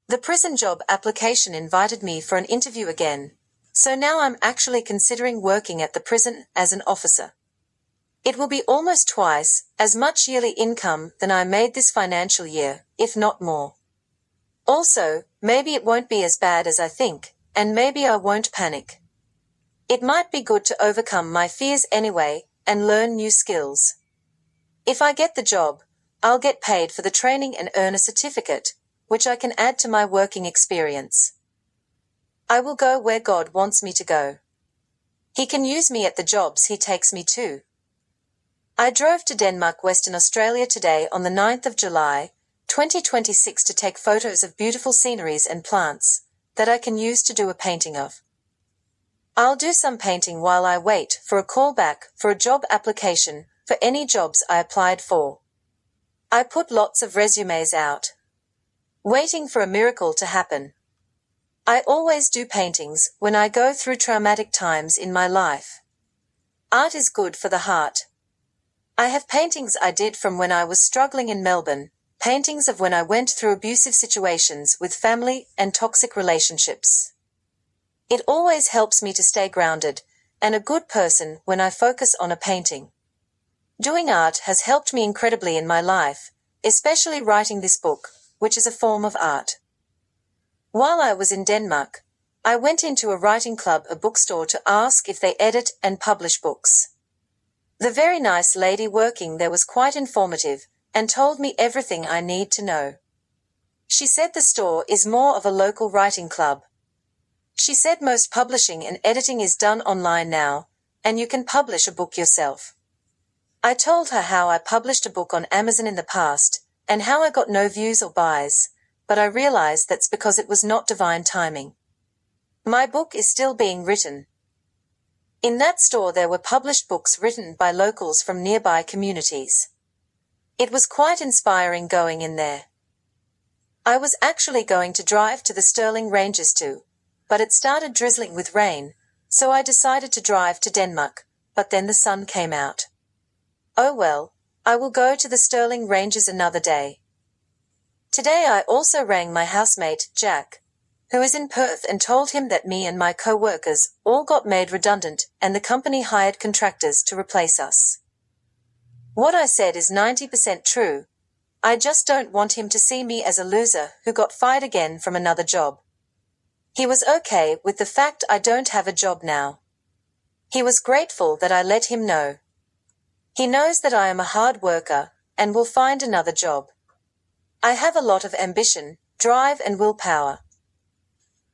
The prison job application invited me for an interview again, so now I'm actually considering working at the prison as an officer. It will be almost twice as much yearly income than I made this financial year, if not more. Also, maybe it won't be as bad as I think, and maybe I won't panic. It might be good to overcome my fears anyway and learn new skills. If I get the job, I'll get paid for the training and earn a certificate, which I can add to my working experience. I will go where God wants me to go. He can use me at the jobs He takes me to. I drove to Denmark, Western Australia today on the 9th of July, 2026 to take photos of beautiful sceneries and plants that I can use to do a painting of. I'll do some painting while I wait for a call back for a job application for any jobs I applied for. I put lots of resumes out, waiting for a miracle to happen. I always do paintings when I go through traumatic times in my life. Art is good for the heart. I have paintings I did from when I was struggling in Melbourne, paintings of when I went through abusive situations with family and toxic relationships. It always helps me to stay grounded and a good person when I focus on a painting. Doing art has helped me incredibly in my life, especially writing this book, which is a form of art. While I was in Denmark, I went into a writing club, a bookstore, to ask if they edit and publish books. The very nice lady working there was quite informative and told me everything I need to know. She said the store is more of a local writing club. She said most publishing and editing is done online now, and you can publish a book yourself. I told her how I published a book on Amazon in the past, and how I got no views or buys, but I realized that's because it was not divine timing. My book is still being written. In that store there were published books written by locals from nearby communities. It was quite inspiring going in there. I was actually going to drive to the Stirling Ranges too, but it started drizzling with rain, so I decided to drive to Denmark, but then the sun came out. Oh well, I will go to the Stirling Ranges another day. Today I also rang my housemate, Jack, who is in Perth, and told him that me and my co-workers all got made redundant and the company hired contractors to replace us. What I said is 90% true. I just don't want him to see me as a loser who got fired again from another job. He was okay with the fact I don't have a job now. He was grateful that I let him know. He knows that I am a hard worker and will find another job. I have a lot of ambition, drive and willpower.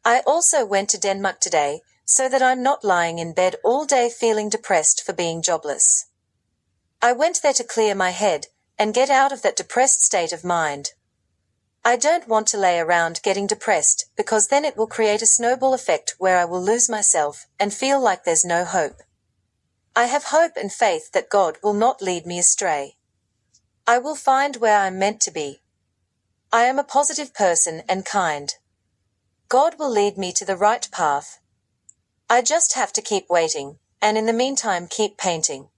I also went to Denmark today so that I'm not lying in bed all day feeling depressed for being jobless. I went there to clear my head and get out of that depressed state of mind. I don't want to lay around getting depressed, because then it will create a snowball effect where I will lose myself and feel like there's no hope. I have hope and faith that God will not lead me astray. I will find where I'm meant to be. I am a positive person and kind. God will lead me to the right path. I just have to keep waiting, and in the meantime keep painting.